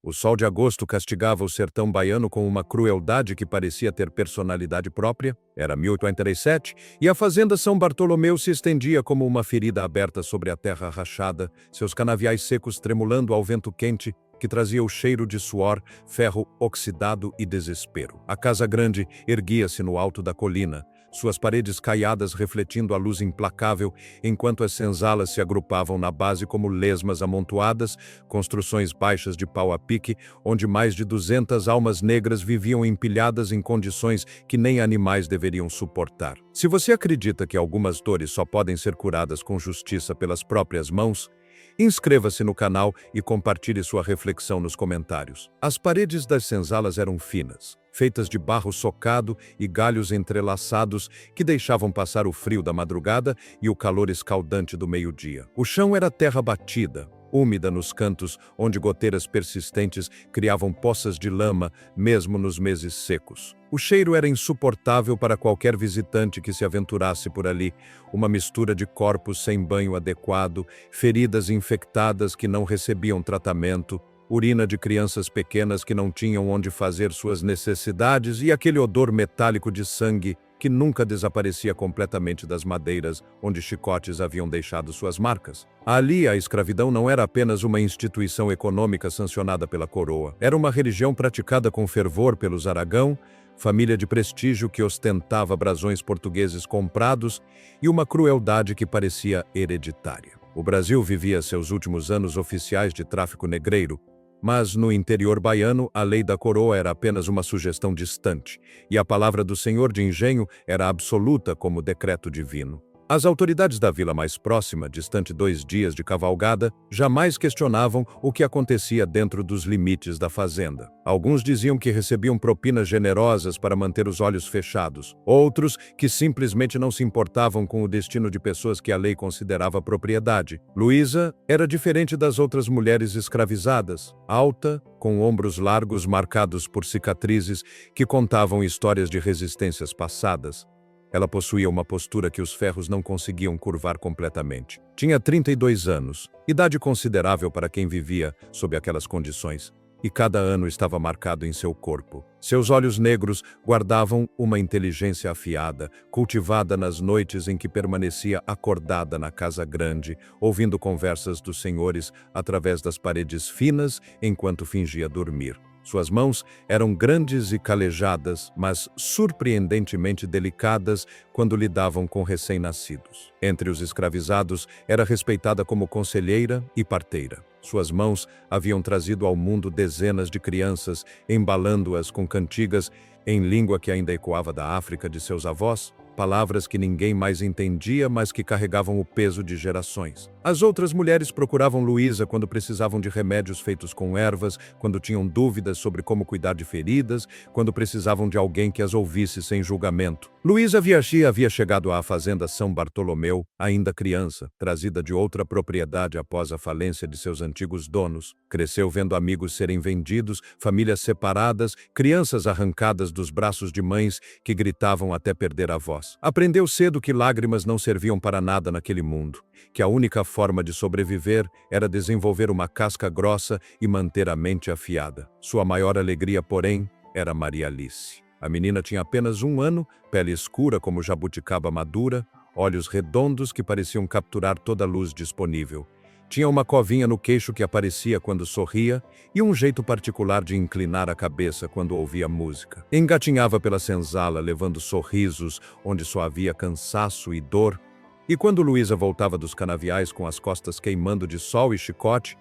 O sol de agosto castigava o sertão baiano com uma crueldade que parecia ter personalidade própria. Era 1847, e a fazenda São Bartolomeu se estendia como uma ferida aberta sobre a terra rachada, seus canaviais secos tremulando ao vento quente, que trazia o cheiro de suor, ferro oxidado e desespero. A casa grande erguia-se no alto da colina, suas paredes caiadas refletindo a luz implacável, enquanto as senzalas se agrupavam na base como lesmas amontoadas, construções baixas de pau a pique, onde mais de 200 almas negras viviam empilhadas em condições que nem animais deveriam suportar. Se você acredita que algumas dores só podem ser curadas com justiça pelas próprias mãos, inscreva-se no canal e compartilhe sua reflexão nos comentários. As paredes das senzalas eram finas, feitas de barro socado e galhos entrelaçados que deixavam passar o frio da madrugada e o calor escaldante do meio-dia. O chão era terra batida, úmida nos cantos, onde goteiras persistentes criavam poças de lama, mesmo nos meses secos. O cheiro era insuportável para qualquer visitante que se aventurasse por ali, uma mistura de corpos sem banho adequado, feridas infectadas que não recebiam tratamento, urina de crianças pequenas que não tinham onde fazer suas necessidades e aquele odor metálico de sangue que nunca desaparecia completamente das madeiras onde chicotes haviam deixado suas marcas. Ali, a escravidão não era apenas uma instituição econômica sancionada pela coroa. Era uma religião praticada com fervor pelos Aragão, família de prestígio que ostentava brasões portugueses comprados e uma crueldade que parecia hereditária. O Brasil vivia seus últimos anos oficiais de tráfico negreiro, mas no interior baiano a lei da coroa era apenas uma sugestão distante, e a palavra do senhor de engenho era absoluta como decreto divino. As autoridades da vila mais próxima, distante 2 dias de cavalgada, jamais questionavam o que acontecia dentro dos limites da fazenda. Alguns diziam que recebiam propinas generosas para manter os olhos fechados. Outros que simplesmente não se importavam com o destino de pessoas que a lei considerava propriedade. Luísa era diferente das outras mulheres escravizadas, alta, com ombros largos marcados por cicatrizes que contavam histórias de resistências passadas. Ela possuía uma postura que os ferros não conseguiam curvar completamente. Tinha 32 anos, idade considerável para quem vivia sob aquelas condições, e cada ano estava marcado em seu corpo. Seus olhos negros guardavam uma inteligência afiada, cultivada nas noites em que permanecia acordada na casa grande, ouvindo conversas dos senhores através das paredes finas enquanto fingia dormir. Suas mãos eram grandes e calejadas, mas surpreendentemente delicadas quando lidavam com recém-nascidos. Entre os escravizados, era respeitada como conselheira e parteira. Suas mãos haviam trazido ao mundo dezenas de crianças, embalando-as com cantigas em língua que ainda ecoava da África de seus avós, palavras que ninguém mais entendia, mas que carregavam o peso de gerações. As outras mulheres procuravam Luísa quando precisavam de remédios feitos com ervas, quando tinham dúvidas sobre como cuidar de feridas, quando precisavam de alguém que as ouvisse sem julgamento. Luísa Viachi havia chegado à fazenda São Bartolomeu, ainda criança, trazida de outra propriedade após a falência de seus antigos donos. Cresceu vendo amigos serem vendidos, famílias separadas, crianças arrancadas dos braços de mães que gritavam até perder a voz. Aprendeu cedo que lágrimas não serviam para nada naquele mundo, que a única forma de sobreviver era desenvolver uma casca grossa e manter a mente afiada. Sua maior alegria, porém, era Maria Alice. A menina tinha apenas 1 ano, pele escura como jabuticaba madura, olhos redondos que pareciam capturar toda a luz disponível. Tinha uma covinha no queixo que aparecia quando sorria e um jeito particular de inclinar a cabeça quando ouvia música. Engatinhava pela senzala, levando sorrisos onde só havia cansaço e dor, e quando Luísa voltava dos canaviais com as costas queimando de sol e chicote,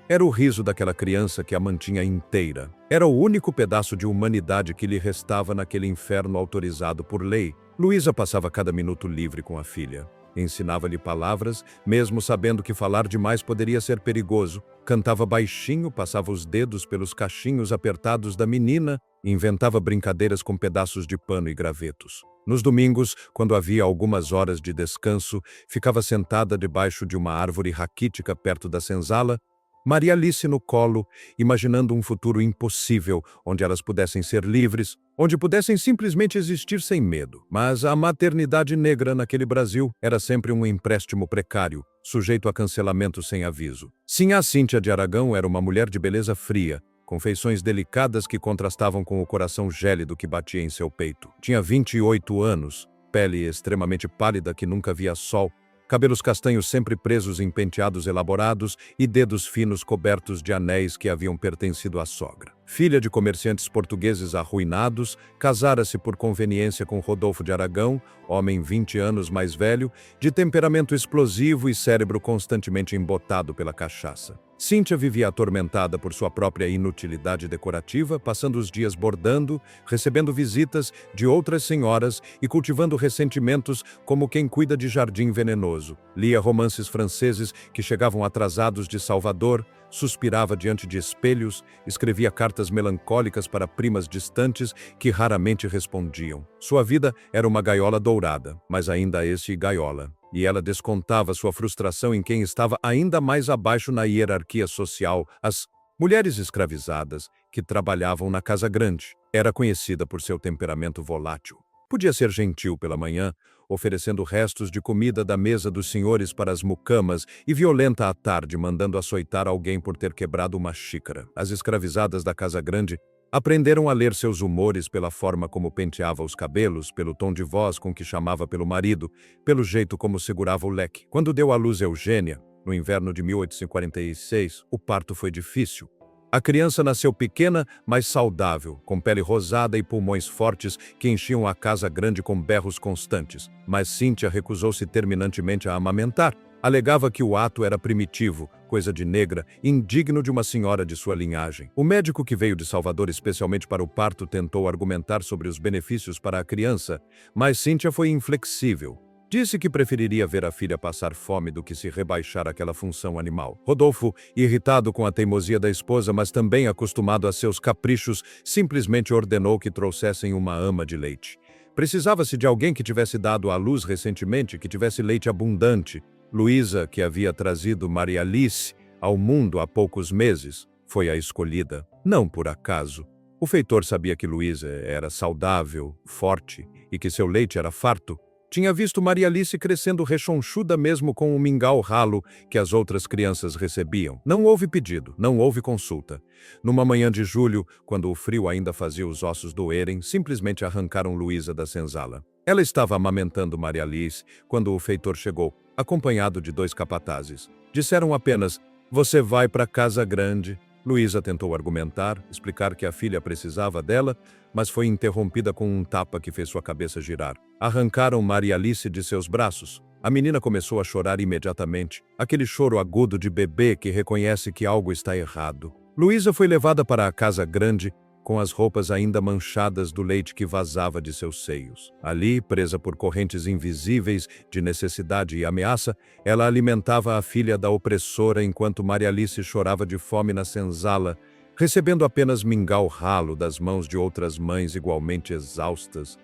era o riso daquela criança que a mantinha inteira. Era o único pedaço de humanidade que lhe restava naquele inferno autorizado por lei. Luísa passava cada minuto livre com a filha. Ensinava-lhe palavras, mesmo sabendo que falar demais poderia ser perigoso. Cantava baixinho, passava os dedos pelos cachinhos apertados da menina e inventava brincadeiras com pedaços de pano e gravetos. Nos domingos, quando havia algumas horas de descanso, ficava sentada debaixo de uma árvore raquítica perto da senzala, Maria Alice no colo, imaginando um futuro impossível, onde elas pudessem ser livres, onde pudessem simplesmente existir sem medo. Mas a maternidade negra naquele Brasil era sempre um empréstimo precário, sujeito a cancelamento sem aviso. Sinhá Cíntia de Aragão era uma mulher de beleza fria, com feições delicadas que contrastavam com o coração gélido que batia em seu peito. Tinha 28 anos, pele extremamente pálida que nunca via sol, cabelos castanhos sempre presos em penteados elaborados e dedos finos cobertos de anéis que haviam pertencido à sogra. Filha de comerciantes portugueses arruinados, casara-se por conveniência com Rodolfo de Aragão, homem 20 anos mais velho, de temperamento explosivo e cérebro constantemente embotado pela cachaça. Cíntia vivia atormentada por sua própria inutilidade decorativa, passando os dias bordando, recebendo visitas de outras senhoras e cultivando ressentimentos como quem cuida de jardim venenoso. Lia romances franceses que chegavam atrasados de Salvador, suspirava diante de espelhos, escrevia cartas melancólicas para primas distantes que raramente respondiam. Sua vida era uma gaiola dourada, mas ainda gaiola. E ela descontava sua frustração em quem estava ainda mais abaixo na hierarquia social, as mulheres escravizadas que trabalhavam na casa grande. Era conhecida por seu temperamento volátil. Podia ser gentil pela manhã, oferecendo restos de comida da mesa dos senhores para as mucamas, e violenta à tarde, mandando açoitar alguém por ter quebrado uma xícara. As escravizadas da casa grande aprenderam a ler seus humores pela forma como penteava os cabelos, pelo tom de voz com que chamava pelo marido, pelo jeito como segurava o leque. Quando deu à luz Eugênia, no inverno de 1846, o parto foi difícil. A criança nasceu pequena, mas saudável, com pele rosada e pulmões fortes que enchiam a casa grande com berros constantes. Mas Cíntia recusou-se terminantemente a amamentar. Alegava que o ato era primitivo, coisa de negra, indigno de uma senhora de sua linhagem. O médico que veio de Salvador especialmente para o parto tentou argumentar sobre os benefícios para a criança, mas Cíntia foi inflexível. Disse que preferiria ver a filha passar fome do que se rebaixar àquela função animal. Rodolfo, irritado com a teimosia da esposa, mas também acostumado a seus caprichos, simplesmente ordenou que trouxessem uma ama de leite. Precisava-se de alguém que tivesse dado à luz recentemente, que tivesse leite abundante. Luísa, que havia trazido Maria Alice ao mundo há poucos meses, foi a escolhida, não por acaso. O feitor sabia que Luísa era saudável, forte e que seu leite era farto. Tinha visto Maria Alice crescendo rechonchuda mesmo com o mingau ralo que as outras crianças recebiam. Não houve pedido, não houve consulta. Numa manhã de julho, quando o frio ainda fazia os ossos doerem, simplesmente arrancaram Luísa da senzala. Ela estava amamentando Maria Alice quando o feitor chegou, acompanhado de 2 capatazes. Disseram apenas: "Você vai para casa grande." Luísa tentou argumentar, explicar que a filha precisava dela, mas foi interrompida com um tapa que fez sua cabeça girar. Arrancaram Maria Alice de seus braços. A menina começou a chorar imediatamente, aquele choro agudo de bebê que reconhece que algo está errado. Luísa foi levada para a casa grande, com as roupas ainda manchadas do leite que vazava de seus seios. Ali, presa por correntes invisíveis de necessidade e ameaça, ela alimentava a filha da opressora enquanto Maria Alice chorava de fome na senzala, recebendo apenas mingau ralo das mãos de outras mães igualmente exaustas.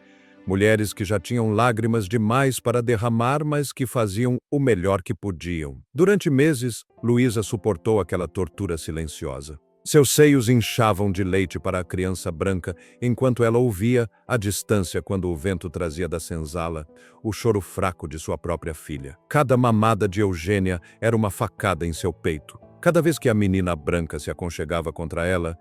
Mulheres que já tinham lágrimas demais para derramar, mas que faziam o melhor que podiam. Durante meses, Luísa suportou aquela tortura silenciosa. Seus seios inchavam de leite para a criança branca, enquanto ela ouvia, à distância quando o vento trazia da senzala, o choro fraco de sua própria filha. Cada mamada de Eugênia era uma facada em seu peito. Cada vez que a menina branca se aconchegava contra ela,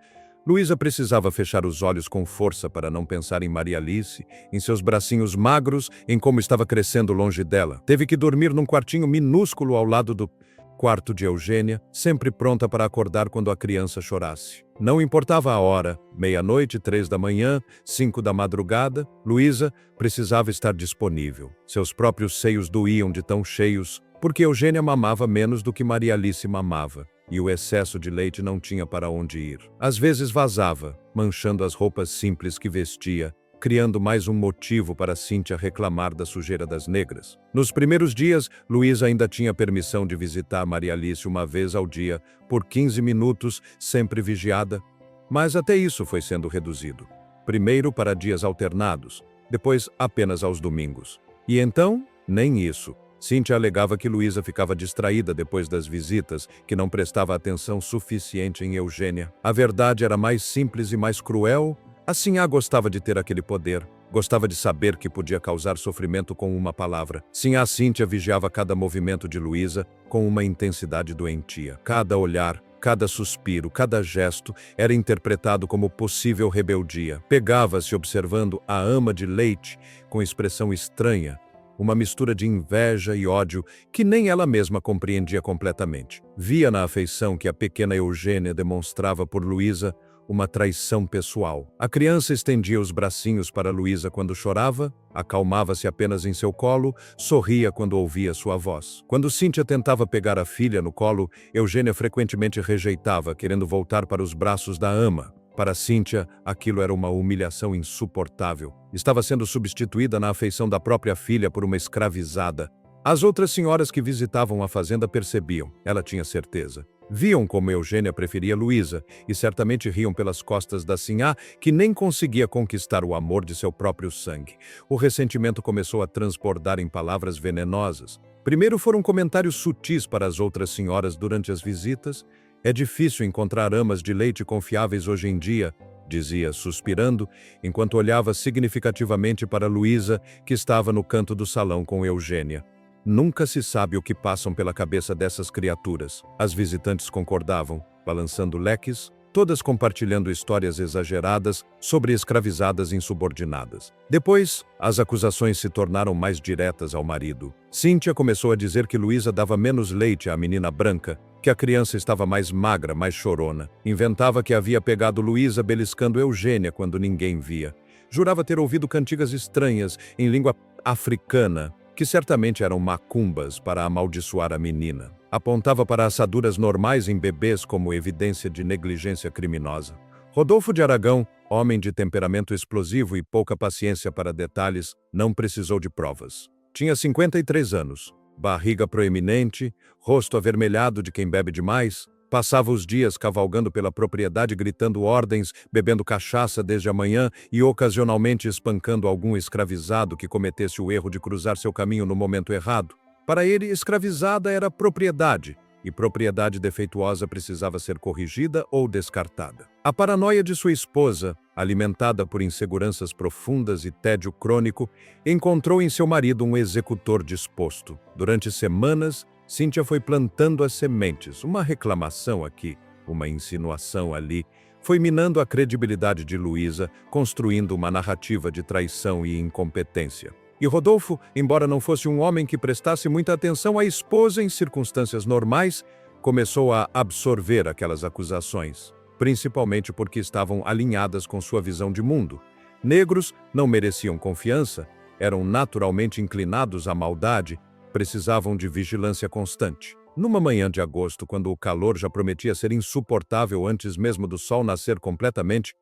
Luísa precisava fechar os olhos com força para não pensar em Maria Alice, em seus bracinhos magros, em como estava crescendo longe dela. Teve que dormir num quartinho minúsculo ao lado do quarto de Eugênia, sempre pronta para acordar quando a criança chorasse. Não importava a hora, 00h, 3h, 5h, Luísa precisava estar disponível. Seus próprios seios doíam de tão cheios, porque Eugênia mamava menos do que Maria Alice mamava, e o excesso de leite não tinha para onde ir. Às vezes vazava, manchando as roupas simples que vestia, criando mais um motivo para Cíntia reclamar da sujeira das negras. Nos primeiros dias, Luísa ainda tinha permissão de visitar Maria Alice uma vez ao dia, por 15 minutos, sempre vigiada, mas até isso foi sendo reduzido. Primeiro para dias alternados, depois apenas aos domingos. E então, nem isso. Cíntia alegava que Luísa ficava distraída depois das visitas, que não prestava atenção suficiente em Eugênia. A verdade era mais simples e mais cruel. A Sinhá gostava de ter aquele poder, gostava de saber que podia causar sofrimento com uma palavra. Sinhá Cíntia vigiava cada movimento de Luísa com uma intensidade doentia. Cada olhar, Cada suspiro, cada gesto era interpretado como possível rebeldia. Pegava-se observando a ama de leite com expressão estranha, uma mistura de inveja e ódio que nem ela mesma compreendia completamente. Via na afeição que a pequena Eugênia demonstrava por Luísa uma traição pessoal. A criança estendia os bracinhos para Luísa quando chorava, acalmava-se apenas em seu colo, sorria quando ouvia sua voz. Quando Cíntia tentava pegar a filha no colo, Eugênia frequentemente rejeitava, querendo voltar para os braços da ama. Para Cíntia, aquilo era uma humilhação insuportável. Estava sendo substituída na afeição da própria filha por uma escravizada. As outras senhoras que visitavam a fazenda percebiam, ela tinha certeza. Viam como Eugênia preferia Luísa e certamente riam pelas costas da sinhá, que nem conseguia conquistar o amor de seu próprio sangue. O ressentimento começou a transbordar em palavras venenosas. Primeiro foram comentários sutis para as outras senhoras durante as visitas. É difícil encontrar amas de leite confiáveis hoje em dia, dizia, suspirando, enquanto olhava significativamente para Luísa, que estava no canto do salão com Eugênia. Nunca se sabe o que passam pela cabeça dessas criaturas. As visitantes concordavam, balançando leques, todas compartilhando histórias exageradas sobre escravizadas insubordinadas. Depois, as acusações se tornaram mais diretas ao marido. Cíntia começou a dizer que Luísa dava menos leite à menina branca, que a criança estava mais magra, mais chorona. Inventava que havia pegado Luísa beliscando Eugênia quando ninguém via. Jurava ter ouvido cantigas estranhas em língua africana, que certamente eram macumbas para amaldiçoar a menina. Apontava para assaduras normais em bebês como evidência de negligência criminosa. Rodolfo de Aragão, homem de temperamento explosivo e pouca paciência para detalhes, não precisou de provas. Tinha 53 anos, barriga proeminente, rosto avermelhado de quem bebe demais. Passava os dias cavalgando pela propriedade gritando ordens, bebendo cachaça desde a manhã e ocasionalmente espancando algum escravizado que cometesse o erro de cruzar seu caminho no momento errado. Para ele, escravizada era propriedade, e propriedade defeituosa precisava ser corrigida ou descartada. A paranoia de sua esposa, alimentada por inseguranças profundas e tédio crônico, encontrou em seu marido um executor disposto. Durante semanas, Cíntia foi plantando as sementes, uma reclamação aqui, uma insinuação ali, foi minando a credibilidade de Luísa, construindo uma narrativa de traição e incompetência. E Rodolfo, embora não fosse um homem que prestasse muita atenção à esposa em circunstâncias normais, começou a absorver aquelas acusações, principalmente porque estavam alinhadas com sua visão de mundo. Negros não mereciam confiança, eram naturalmente inclinados à maldade, precisavam de vigilância constante. Numa manhã de agosto, quando o calor já prometia ser insuportável antes mesmo do sol nascer completamente,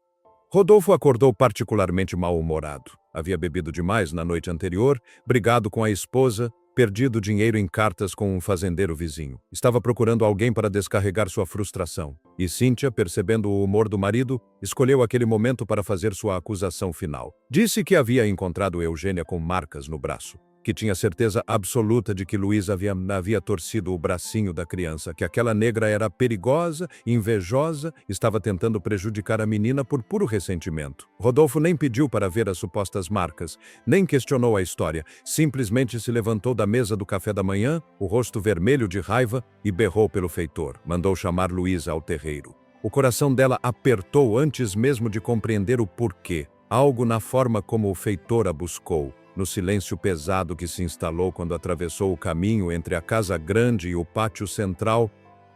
Rodolfo acordou particularmente mal-humorado. Havia bebido demais na noite anterior, brigado com a esposa, perdido dinheiro em cartas com um fazendeiro vizinho. Estava procurando alguém para descarregar sua frustração. E Cíntia, percebendo o humor do marido, escolheu aquele momento para fazer sua acusação final. Disse que havia encontrado Eugênia com marcas no braço, que tinha certeza absoluta de que Luísa havia torcido o bracinho da criança, que aquela negra era perigosa, invejosa, estava tentando prejudicar a menina por puro ressentimento. Rodolfo nem pediu para ver as supostas marcas, nem questionou a história, simplesmente se levantou da mesa do café da manhã, o rosto vermelho de raiva, e berrou pelo feitor. Mandou chamar Luísa ao terreiro. O coração dela apertou antes mesmo de compreender o porquê. Algo na forma como o feitor a buscou, no silêncio pesado que se instalou quando atravessou o caminho entre a casa grande e o pátio central,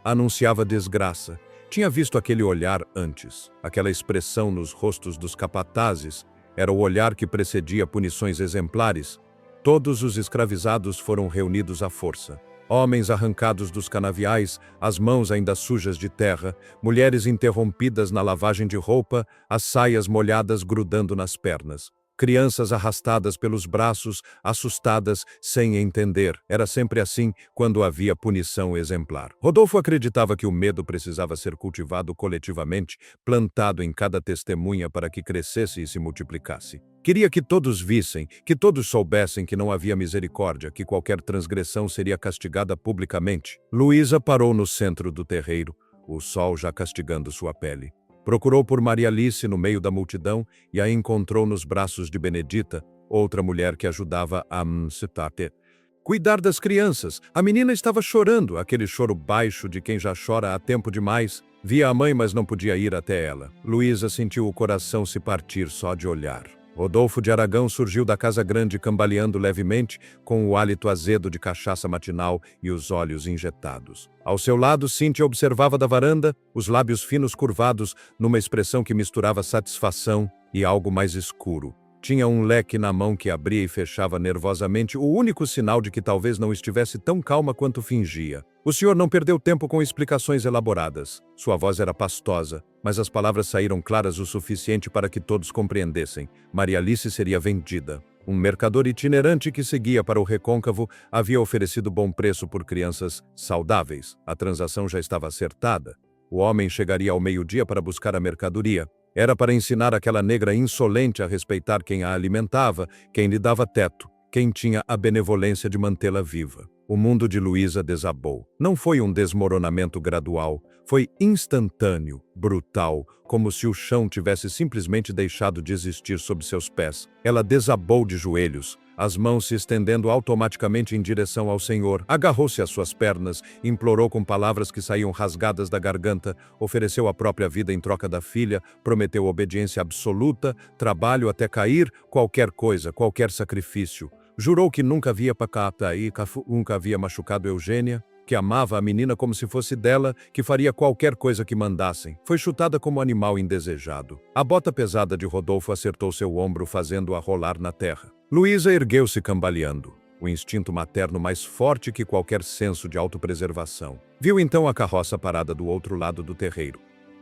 anunciava desgraça. Tinha visto aquele olhar antes, aquela expressão nos rostos dos capatazes, era o olhar que precedia punições exemplares. Todos os escravizados foram reunidos à força. Homens arrancados dos canaviais, as mãos ainda sujas de terra, mulheres interrompidas na lavagem de roupa, as saias molhadas grudando nas pernas. Crianças arrastadas pelos braços, assustadas, sem entender. Era sempre assim quando havia punição exemplar. Rodolfo acreditava que o medo precisava ser cultivado coletivamente, plantado em cada testemunha para que crescesse e se multiplicasse. Queria que todos vissem, que todos soubessem que não havia misericórdia, que qualquer transgressão seria castigada publicamente. Luísa parou no centro do terreiro, o sol já castigando sua pele. Procurou por Maria Alice no meio da multidão e a encontrou nos braços de Benedita, outra mulher que ajudava a Mstate. Cuidar das crianças. A menina estava chorando, aquele choro baixo de quem já chora há tempo demais. Via a mãe, mas não podia ir até ela. Luísa sentiu o coração se partir só de olhar. Rodolfo de Aragão surgiu da casa grande cambaleando levemente, com o hálito azedo de cachaça matinal e os olhos injetados. Ao seu lado, Cíntia observava da varanda, os lábios finos curvados, numa expressão que misturava satisfação e algo mais escuro. Tinha um leque na mão que abria e fechava nervosamente, o único sinal de que talvez não estivesse tão calma quanto fingia. O senhor não perdeu tempo com explicações elaboradas. Sua voz era pastosa, mas as palavras saíram claras o suficiente para que todos compreendessem. Maria Alice seria vendida. Um mercador itinerante que seguia para o Recôncavo havia oferecido bom preço por crianças saudáveis. A transação já estava acertada. O homem chegaria ao meio-dia para buscar a mercadoria. Era para ensinar aquela negra insolente a respeitar quem a alimentava, quem lhe dava teto, quem tinha a benevolência de mantê-la viva. O mundo de Luísa desabou. Não foi um desmoronamento gradual, foi instantâneo, brutal, como se o chão tivesse simplesmente deixado de existir sob seus pés. Ela desabou de joelhos, as mãos se estendendo automaticamente em direção ao Senhor. Agarrou-se às suas pernas, implorou com palavras que saíam rasgadas da garganta, ofereceu a própria vida em troca da filha, prometeu obediência absoluta, trabalho até cair, qualquer coisa, qualquer sacrifício. Jurou que nunca havia nunca havia machucado Eugênia, que amava a menina como se fosse dela, que faria qualquer coisa que mandassem. Foi chutada como animal indesejado. A bota pesada de Rodolfo acertou seu ombro, fazendo-a rolar na terra. Luísa ergueu-se cambaleando, o instinto materno mais forte que qualquer senso de autopreservação. Viu então a carroça parada do outro lado do terreiro.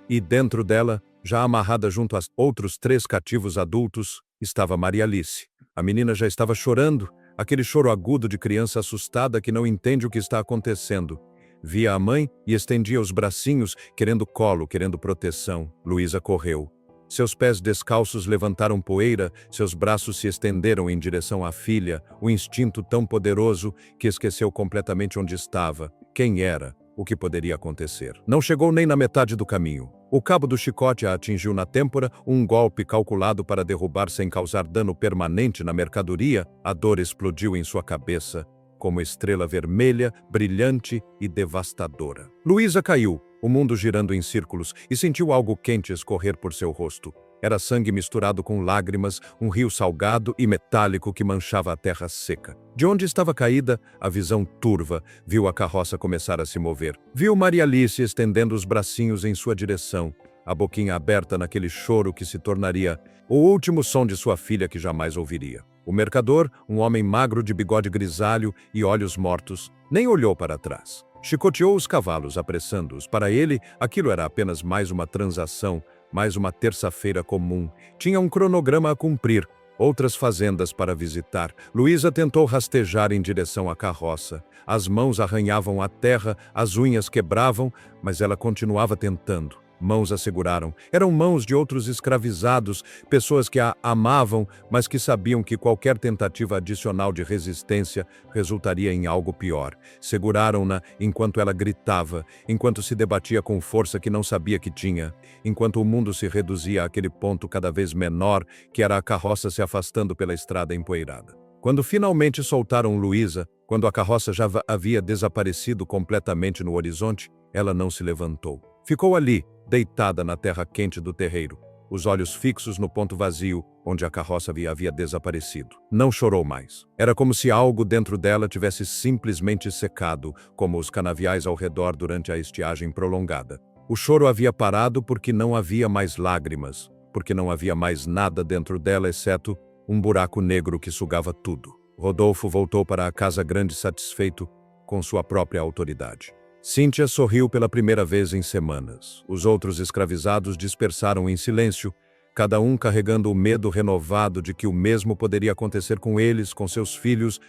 E dentro dela, já amarrada junto a outros 3 cativos adultos, estava Maria Alice. A menina já estava chorando, aquele choro agudo de criança assustada que não entende o que está acontecendo. Via a mãe e estendia os bracinhos, querendo colo, querendo proteção. Luísa correu. Seus pés descalços levantaram poeira, seus braços se estenderam em direção à filha, o instinto tão poderoso que esqueceu completamente onde estava, quem era, o que poderia acontecer. Não chegou nem na metade do caminho. O cabo do chicote a atingiu na têmpora, um golpe calculado para derrubar sem causar dano permanente na mercadoria. A dor explodiu em sua cabeça, como estrela vermelha, brilhante e devastadora. Luísa caiu, o mundo girando em círculos, e sentiu algo quente escorrer por seu rosto. Era sangue misturado com lágrimas, um rio salgado e metálico que manchava a terra seca. De onde estava caída, a visão turva, viu a carroça começar a se mover. Viu Maria Alice estendendo os bracinhos em sua direção, a boquinha aberta naquele choro que se tornaria o último som de sua filha que jamais ouviria. O mercador, um homem magro de bigode grisalho e olhos mortos, nem olhou para trás. Chicoteou os cavalos, apressando-os. Para ele, aquilo era apenas mais uma transação, mais uma terça-feira comum. Tinha um cronograma a cumprir, outras fazendas para visitar. Luísa tentou rastejar em direção à carroça. As mãos arranhavam a terra, as unhas quebravam, mas ela continuava tentando. Mãos a seguraram. Eram mãos de outros escravizados, pessoas que a amavam, mas que sabiam que qualquer tentativa adicional de resistência resultaria em algo pior. Seguraram-na enquanto ela gritava, enquanto se debatia com força que não sabia que tinha, enquanto o mundo se reduzia àquele ponto cada vez menor, que era a carroça se afastando pela estrada empoeirada. Quando finalmente soltaram Luísa, quando a carroça já havia desaparecido completamente no horizonte, ela não se levantou. Ficou ali, deitada na terra quente do terreiro, os olhos fixos no ponto vazio onde a carroça havia desaparecido. Não chorou mais. Era como se algo dentro dela tivesse simplesmente secado, como os canaviais ao redor durante a estiagem prolongada. O choro havia parado porque não havia mais lágrimas, porque não havia mais nada dentro dela exceto um buraco negro que sugava tudo. Rodolfo voltou para a casa grande satisfeito com sua própria autoridade. Cíntia sorriu pela primeira vez em semanas. Os outros escravizados dispersaram em silêncio, cada um carregando o medo renovado de que o mesmo poderia acontecer com eles, com seus filhos,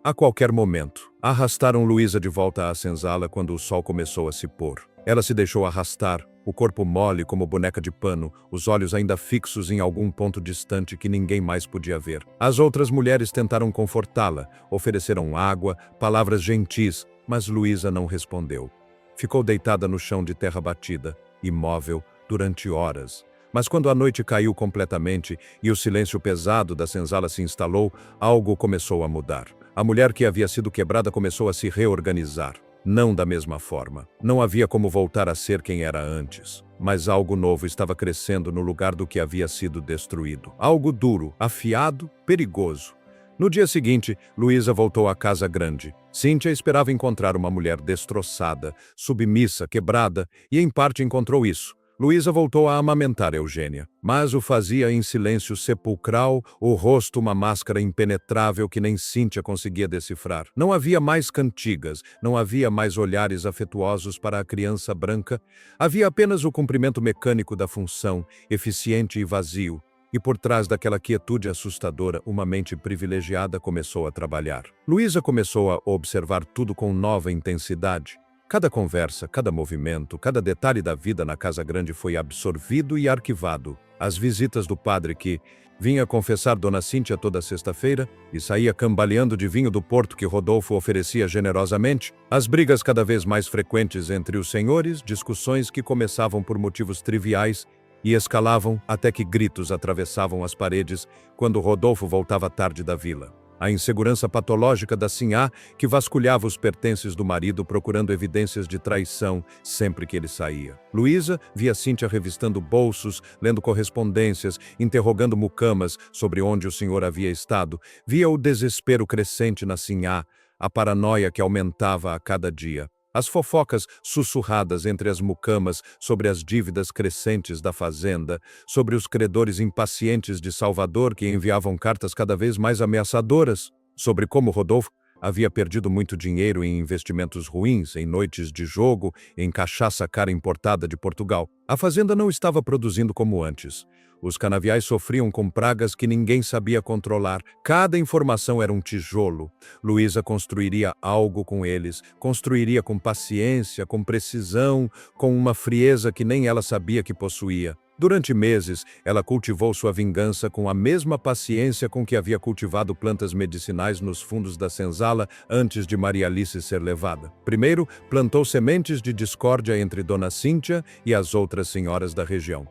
a qualquer momento. Arrastaram Luísa de volta à senzala quando o sol começou a se pôr. Ela se deixou arrastar, o corpo mole como boneca de pano, os olhos ainda fixos em algum ponto distante que ninguém mais podia ver. As outras mulheres tentaram confortá-la, ofereceram água, palavras gentis, mas Luísa não respondeu. Ficou deitada no chão de terra batida, imóvel, durante horas. Mas quando a noite caiu completamente e o silêncio pesado da senzala se instalou, algo começou a mudar. A mulher que havia sido quebrada começou a se reorganizar. Não da mesma forma. Não havia como voltar a ser quem era antes. Mas algo novo estava crescendo no lugar do que havia sido destruído. Algo duro, afiado, perigoso. No dia seguinte, Luísa voltou à casa grande. Cíntia esperava encontrar uma mulher destroçada, submissa, quebrada, e em parte encontrou isso. Luísa voltou a amamentar Eugênia, mas o fazia em silêncio sepulcral, o rosto uma máscara impenetrável que nem Cíntia conseguia decifrar. Não havia mais cantigas, não havia mais olhares afetuosos para a criança branca, havia apenas o cumprimento mecânico da função, eficiente e vazio. E por trás daquela quietude assustadora, uma mente privilegiada começou a trabalhar. Luísa começou a observar tudo com nova intensidade. Cada conversa, cada movimento, cada detalhe da vida na casa grande foi absorvido e arquivado. As visitas do padre que vinha confessar Dona Cíntia toda sexta-feira e saía cambaleando de vinho do Porto que Rodolfo oferecia generosamente, as brigas cada vez mais frequentes entre os senhores, discussões que começavam por motivos triviais e escalavam até que gritos atravessavam as paredes quando Rodolfo voltava tarde da vila. A insegurança patológica da Sinhá, que vasculhava os pertences do marido procurando evidências de traição sempre que ele saía. Luísa via Cíntia revistando bolsos, lendo correspondências, interrogando mucamas sobre onde o senhor havia estado. Via o desespero crescente na Sinhá, a paranoia que aumentava a cada dia. As fofocas sussurradas entre as mucamas sobre as dívidas crescentes da fazenda, sobre os credores impacientes de Salvador que enviavam cartas cada vez mais ameaçadoras, sobre como Rodolfo havia perdido muito dinheiro em investimentos ruins, em noites de jogo, em cachaça cara importada de Portugal. A fazenda não estava produzindo como antes. Os canaviais sofriam com pragas que ninguém sabia controlar. Cada informação era um tijolo. Luísa construiria algo com eles. Construiria com paciência, com precisão, com uma frieza que nem ela sabia que possuía. Durante meses, ela cultivou sua vingança com a mesma paciência com que havia cultivado plantas medicinais nos fundos da senzala antes de Maria Alice ser levada. Primeiro, plantou sementes de discórdia entre Dona Cíntia e as outras senhoras da região.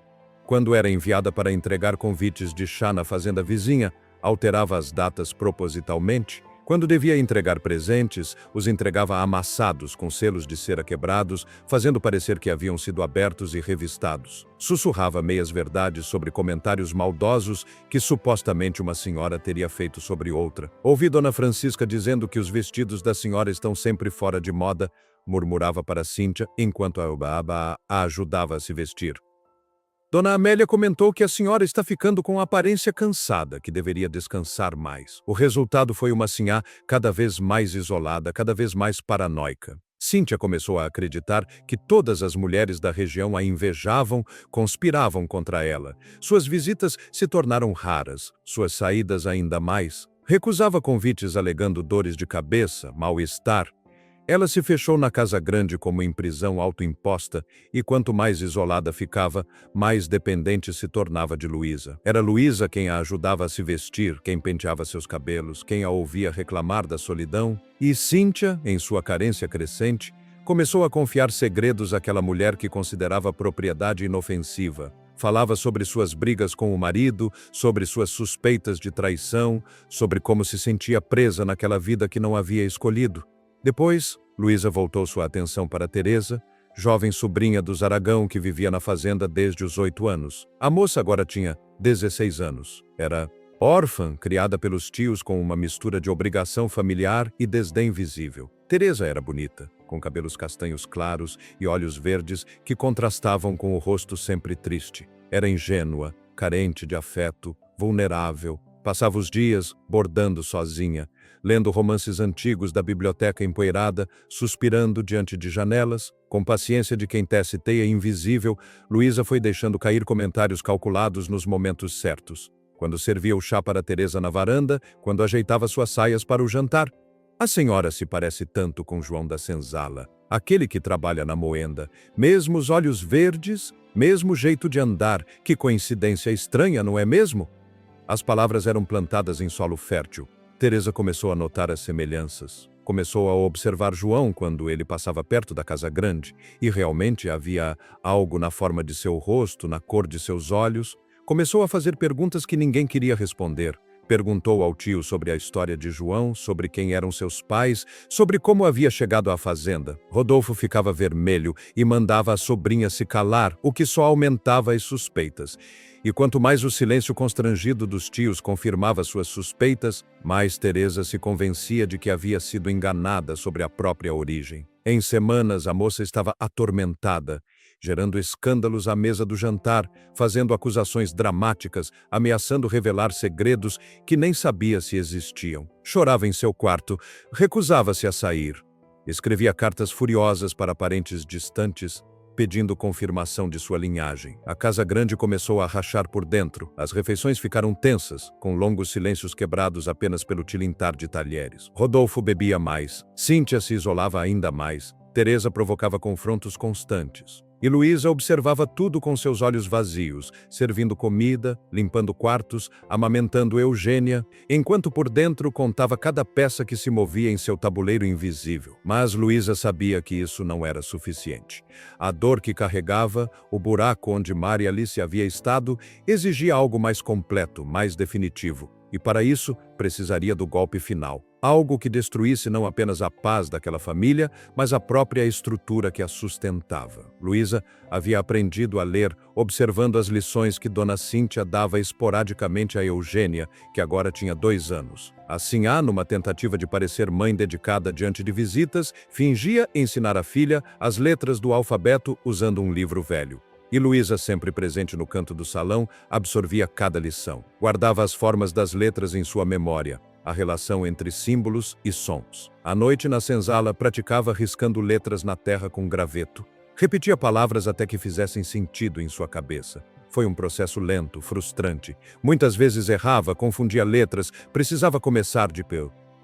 Quando era enviada para entregar convites de chá na fazenda vizinha, alterava as datas propositalmente. Quando devia entregar presentes, os entregava amassados, com selos de cera quebrados, fazendo parecer que haviam sido abertos e revistados. Sussurrava meias-verdades sobre comentários maldosos que supostamente uma senhora teria feito sobre outra. Ouvi Dona Francisca dizendo que os vestidos da senhora estão sempre fora de moda, murmurava para Cíntia, enquanto a ajudava a se vestir. Dona Amélia comentou que a senhora está ficando com a aparência cansada, que deveria descansar mais. O resultado foi uma Sinhá cada vez mais isolada, cada vez mais paranoica. Cíntia começou a acreditar que todas as mulheres da região a invejavam, conspiravam contra ela. Suas visitas se tornaram raras, suas saídas ainda mais. Recusava convites alegando dores de cabeça, mal-estar. Ela se fechou na casa grande como em prisão autoimposta e quanto mais isolada ficava, mais dependente se tornava de Luísa. Era Luísa quem a ajudava a se vestir, quem penteava seus cabelos, quem a ouvia reclamar da solidão. E Cíntia, em sua carência crescente, começou a confiar segredos àquela mulher que considerava propriedade inofensiva. Falava sobre suas brigas com o marido, sobre suas suspeitas de traição, sobre como se sentia presa naquela vida que não havia escolhido. Depois, Luísa voltou sua atenção para Teresa, jovem sobrinha dos Aragão que vivia na fazenda desde os 8 anos. A moça agora tinha 16 anos. Era órfã, criada pelos tios com uma mistura de obrigação familiar e desdém visível. Teresa era bonita, com cabelos castanhos claros e olhos verdes que contrastavam com o rosto sempre triste. Era ingênua, carente de afeto, vulnerável. Passava os dias bordando sozinha, lendo romances antigos da biblioteca empoeirada, suspirando diante de janelas. Com paciência de quem tece teia invisível, Luísa foi deixando cair comentários calculados nos momentos certos. Quando servia o chá para Teresa na varanda, quando ajeitava suas saias para o jantar. A senhora se parece tanto com João da Senzala, aquele que trabalha na moenda. Mesmo os olhos verdes, mesmo jeito de andar. Que coincidência estranha, não é mesmo? As palavras eram plantadas em solo fértil. Teresa começou a notar as semelhanças. Começou a observar João quando ele passava perto da casa grande, e realmente havia algo na forma de seu rosto, na cor de seus olhos. Começou a fazer perguntas que ninguém queria responder, Perguntou ao tio sobre a história de João, sobre quem eram seus pais, sobre como havia chegado à fazenda. Rodolfo ficava vermelho e mandava a sobrinha se calar, o que só aumentava as suspeitas. E quanto mais o silêncio constrangido dos tios confirmava suas suspeitas, mais Teresa se convencia de que havia sido enganada sobre a própria origem. Em semanas, a moça estava atormentada, gerando escândalos à mesa do jantar, fazendo acusações dramáticas, ameaçando revelar segredos que nem sabia se existiam. Chorava em seu quarto, recusava-se a sair. Escrevia cartas furiosas para parentes distantes, pedindo confirmação de sua linhagem. A casa grande começou a rachar por dentro. As refeições ficaram tensas, com longos silêncios quebrados apenas pelo tilintar de talheres. Rodolfo bebia mais. Cíntia se isolava ainda mais. Teresa provocava confrontos constantes. E Luísa observava tudo com seus olhos vazios, servindo comida, limpando quartos, amamentando Eugênia, enquanto por dentro contava cada peça que se movia em seu tabuleiro invisível. Mas Luísa sabia que isso não era suficiente. A dor que carregava, o buraco onde Maria Alice havia estado, exigia algo mais completo, mais definitivo. E para isso, precisaria do golpe final. Algo que destruísse não apenas a paz daquela família, mas a própria estrutura que a sustentava. Luísa havia aprendido a ler, observando as lições que Dona Cíntia dava esporadicamente a Eugênia, que agora tinha 2 anos. Assim, numa tentativa de parecer mãe dedicada diante de visitas, fingia ensinar a filha as letras do alfabeto usando um livro velho. E Luísa, sempre presente no canto do salão, absorvia cada lição. Guardava as formas das letras em sua memória, a relação entre símbolos e sons. À noite, na senzala, praticava riscando letras na terra com graveto. Repetia palavras até que fizessem sentido em sua cabeça. Foi um processo lento, frustrante. Muitas vezes errava, confundia letras, precisava começar de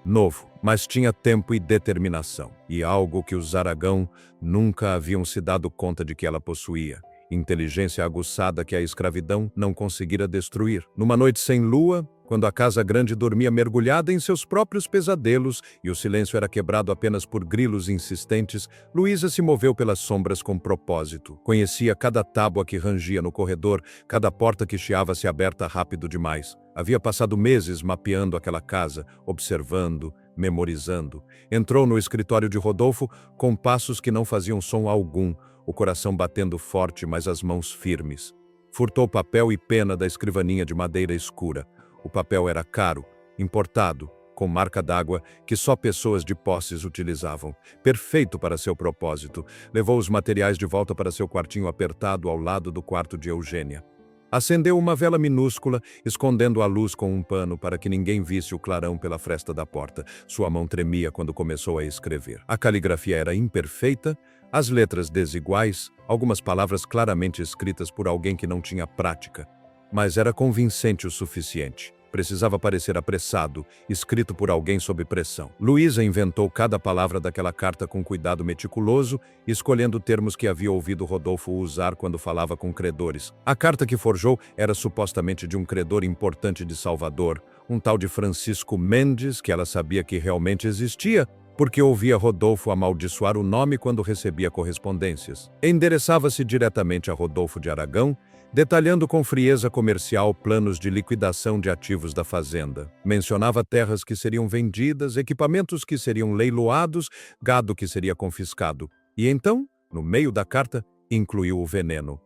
novo, mas tinha tempo e determinação. E algo que os Aragão nunca haviam se dado conta de que ela possuía. Inteligência aguçada que a escravidão não conseguira destruir. Numa noite sem lua, quando a casa grande dormia mergulhada em seus próprios pesadelos e o silêncio era quebrado apenas por grilos insistentes, Luísa se moveu pelas sombras com propósito. Conhecia cada tábua que rangia no corredor, cada porta que chiava-se aberta rápido demais. Havia passado meses mapeando aquela casa, observando, memorizando. Entrou no escritório de Rodolfo com passos que não faziam som algum, o coração batendo forte, mas as mãos firmes. Furtou papel e pena da escrivaninha de madeira escura. O papel era caro, importado, com marca d'água que só pessoas de posses utilizavam. Perfeito para seu propósito. Levou os materiais de volta para seu quartinho apertado ao lado do quarto de Eugênia. Acendeu uma vela minúscula, escondendo a luz com um pano para que ninguém visse o clarão pela fresta da porta. Sua mão tremia quando começou a escrever. A caligrafia era imperfeita, as letras desiguais, algumas palavras claramente escritas por alguém que não tinha prática. Mas era convincente o suficiente. Precisava parecer apressado, escrito por alguém sob pressão. Luísa inventou cada palavra daquela carta com cuidado meticuloso, escolhendo termos que havia ouvido Rodolfo usar quando falava com credores. A carta que forjou era supostamente de um credor importante de Salvador, um tal de Francisco Mendes, que ela sabia que realmente existia, porque ouvia Rodolfo amaldiçoar o nome quando recebia correspondências. Endereçava-se diretamente a Rodolfo de Aragão, detalhando com frieza comercial planos de liquidação de ativos da fazenda. Mencionava terras que seriam vendidas, equipamentos que seriam leiloados, gado que seria confiscado. E então, no meio da carta, incluiu o veneno.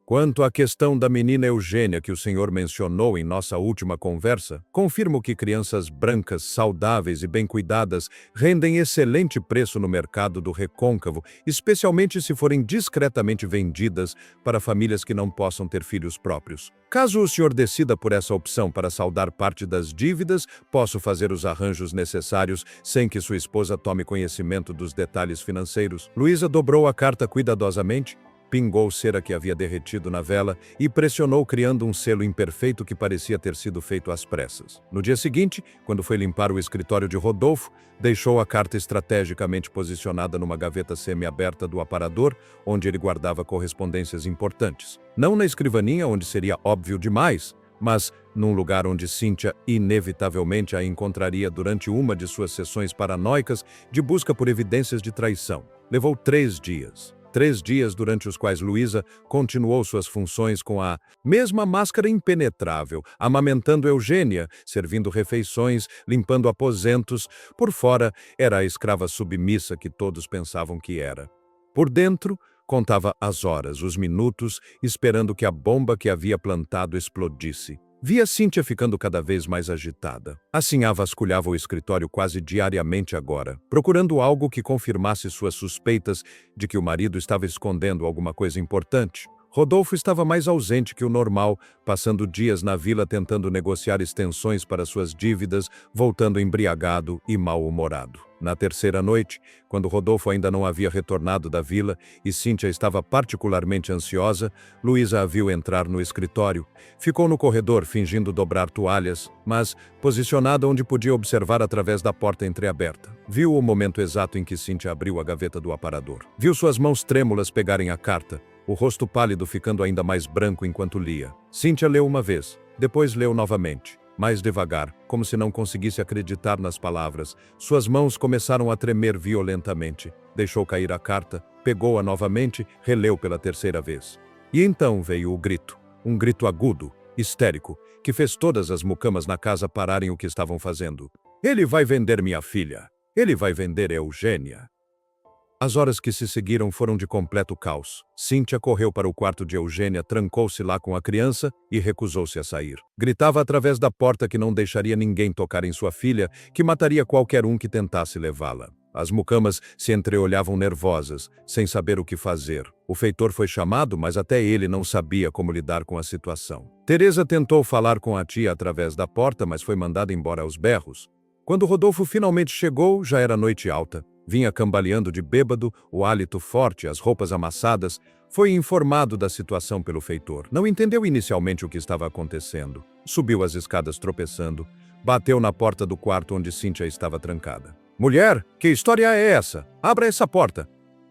Quanto à questão da menina Eugênia que o senhor mencionou em nossa última conversa, confirmo que crianças brancas, saudáveis e bem cuidadas rendem excelente preço no mercado do recôncavo, especialmente se forem discretamente vendidas para famílias que não possam ter filhos próprios. Caso o senhor decida por essa opção para saldar parte das dívidas, posso fazer os arranjos necessários sem que sua esposa tome conhecimento dos detalhes financeiros. Luísa dobrou a carta cuidadosamente, pingou cera que havia derretido na vela e pressionou, criando um selo imperfeito que parecia ter sido feito às pressas. No dia seguinte, quando foi limpar o escritório de Rodolfo, deixou a carta estrategicamente posicionada numa gaveta semi-aberta do aparador, onde ele guardava correspondências importantes. Não na escrivaninha, onde seria óbvio demais, mas num lugar onde Cíntia inevitavelmente a encontraria durante uma de suas sessões paranoicas de busca por evidências de traição. Levou 3 dias. 3 dias durante os quais Luísa continuou suas funções com a mesma máscara impenetrável, amamentando Eugênia, servindo refeições, limpando aposentos. Por fora, era a escrava submissa que todos pensavam que era. Por dentro, contava as horas, os minutos, esperando que a bomba que havia plantado explodisse. Via Cíntia ficando cada vez mais agitada. Assim, a vasculhava o escritório quase diariamente agora, procurando algo que confirmasse suas suspeitas de que o marido estava escondendo alguma coisa importante. Rodolfo estava mais ausente que o normal, passando dias na vila tentando negociar extensões para suas dívidas, voltando embriagado e mal-humorado. Na terceira noite, quando Rodolfo ainda não havia retornado da vila e Cíntia estava particularmente ansiosa, Luísa a viu entrar no escritório. Ficou no corredor fingindo dobrar toalhas, mas posicionada onde podia observar através da porta entreaberta. Viu o momento exato em que Cíntia abriu a gaveta do aparador. Viu suas mãos trêmulas pegarem a carta, o rosto pálido ficando ainda mais branco enquanto lia. Cíntia leu uma vez, depois leu novamente. Mais devagar, como se não conseguisse acreditar nas palavras, suas mãos começaram a tremer violentamente. Deixou cair a carta, pegou-a novamente, releu pela terceira vez. E então veio o grito, um grito agudo, histérico, que fez todas as mucamas na casa pararem o que estavam fazendo. Ele vai vender minha filha! Ele vai vender Eugênia! As horas que se seguiram foram de completo caos. Cíntia correu para o quarto de Eugênia, trancou-se lá com a criança e recusou-se a sair. Gritava através da porta que não deixaria ninguém tocar em sua filha, que mataria qualquer um que tentasse levá-la. As mucamas se entreolhavam nervosas, sem saber o que fazer. O feitor foi chamado, mas até ele não sabia como lidar com a situação. Teresa tentou falar com a tia através da porta, mas foi mandada embora aos berros. Quando Rodolfo finalmente chegou, já era noite alta. Vinha cambaleando de bêbado, o hálito forte, as roupas amassadas. Foi informado da situação pelo feitor. Não entendeu inicialmente o que estava acontecendo. Subiu as escadas tropeçando. Bateu na porta do quarto onde Cíntia estava trancada. Mulher, que história é essa? Abra essa porta.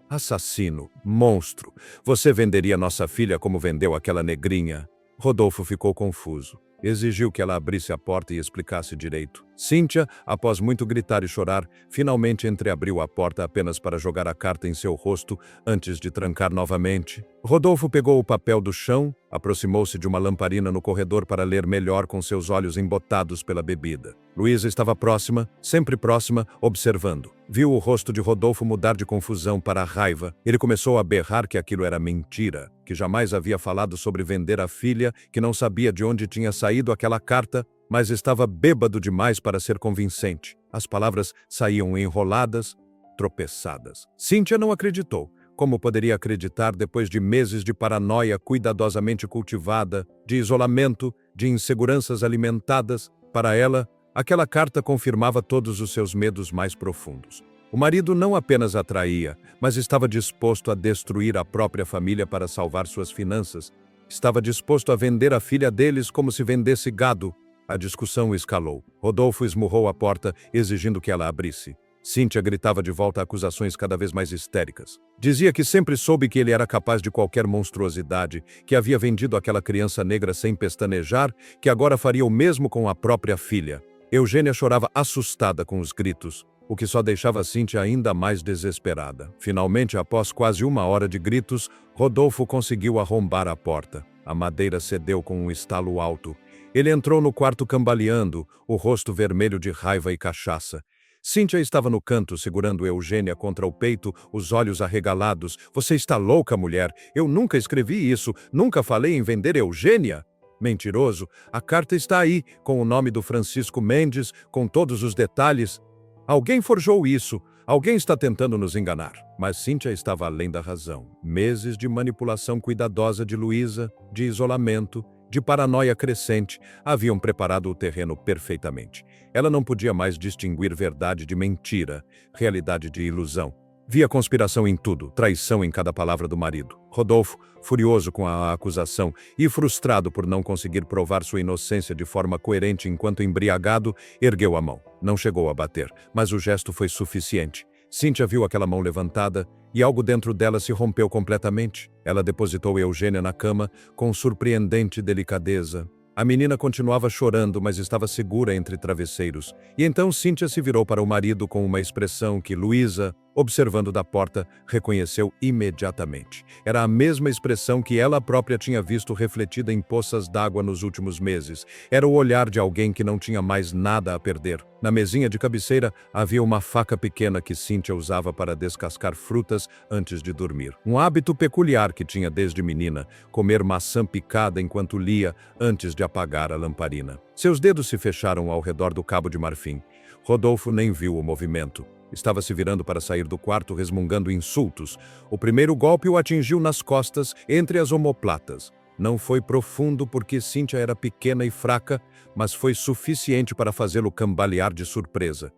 Assassino, monstro. Você venderia nossa filha como vendeu aquela negrinha? Rodolfo ficou confuso. Exigiu que ela abrisse a porta e explicasse direito. Cíntia, após muito gritar e chorar, finalmente entreabriu a porta apenas para jogar a carta em seu rosto antes de trancar novamente. Rodolfo pegou o papel do chão, aproximou-se de uma lamparina no corredor para ler melhor com seus olhos embotados pela bebida. Luísa estava próxima, sempre próxima, observando. Viu o rosto de Rodolfo mudar de confusão para a raiva. Ele começou a berrar que aquilo era mentira, que jamais havia falado sobre vender a filha, que não sabia de onde tinha saído aquela carta, mas estava bêbado demais para ser convincente. As palavras saíam enroladas, tropeçadas. Cíntia não acreditou. Como poderia acreditar depois de meses de paranoia cuidadosamente cultivada, de isolamento, de inseguranças alimentadas? Para ela, aquela carta confirmava todos os seus medos mais profundos. O marido não apenas a traía, mas estava disposto a destruir a própria família para salvar suas finanças. Estava disposto a vender a filha deles como se vendesse gado. A discussão escalou. Rodolfo esmurrou a porta, exigindo que ela abrisse. Cíntia gritava de volta acusações cada vez mais histéricas. Dizia que sempre soube que ele era capaz de qualquer monstruosidade, que havia vendido aquela criança negra sem pestanejar, que agora faria o mesmo com a própria filha. Eugênia chorava assustada com os gritos, o que só deixava Cíntia ainda mais desesperada. Finalmente, após quase 1 hora de gritos, Rodolfo conseguiu arrombar a porta. A madeira cedeu com um estalo alto. Ele entrou no quarto cambaleando, o rosto vermelho de raiva e cachaça. Cíntia estava no canto, segurando Eugênia contra o peito, os olhos arregalados. Você está louca, mulher? Eu nunca escrevi isso, nunca falei em vender Eugênia. Mentiroso, a carta está aí, com o nome do Francisco Mendes, com todos os detalhes. Alguém forjou isso, alguém está tentando nos enganar. Mas Cíntia estava além da razão. Meses de manipulação cuidadosa de Luísa, de isolamento, de paranoia crescente, haviam preparado o terreno perfeitamente. Ela não podia mais distinguir verdade de mentira, realidade de ilusão. Via conspiração em tudo, traição em cada palavra do marido. Rodolfo, furioso com a acusação e frustrado por não conseguir provar sua inocência de forma coerente enquanto embriagado, ergueu a mão. Não chegou a bater, mas o gesto foi suficiente. Cíntia viu aquela mão levantada e algo dentro dela se rompeu completamente. Ela depositou Eugênia na cama com surpreendente delicadeza. A menina continuava chorando, mas estava segura entre travesseiros. E então Cíntia se virou para o marido com uma expressão que Luísa Observando da porta, reconheceu imediatamente. Era a mesma expressão que ela própria tinha visto refletida em poças d'água nos últimos meses. Era o olhar de alguém que não tinha mais nada a perder. Na mesinha de cabeceira havia uma faca pequena que Cíntia usava para descascar frutas antes de dormir. Um hábito peculiar que tinha desde menina, comer maçã picada enquanto lia antes de apagar a lamparina. Seus dedos se fecharam ao redor do cabo de marfim. Rodolfo nem viu o movimento. Estava se virando para sair do quarto resmungando insultos. O primeiro golpe o atingiu nas costas, entre as omoplatas. Não foi profundo porque Cíntia era pequena e fraca, mas foi suficiente para fazê-lo cambalear de surpresa.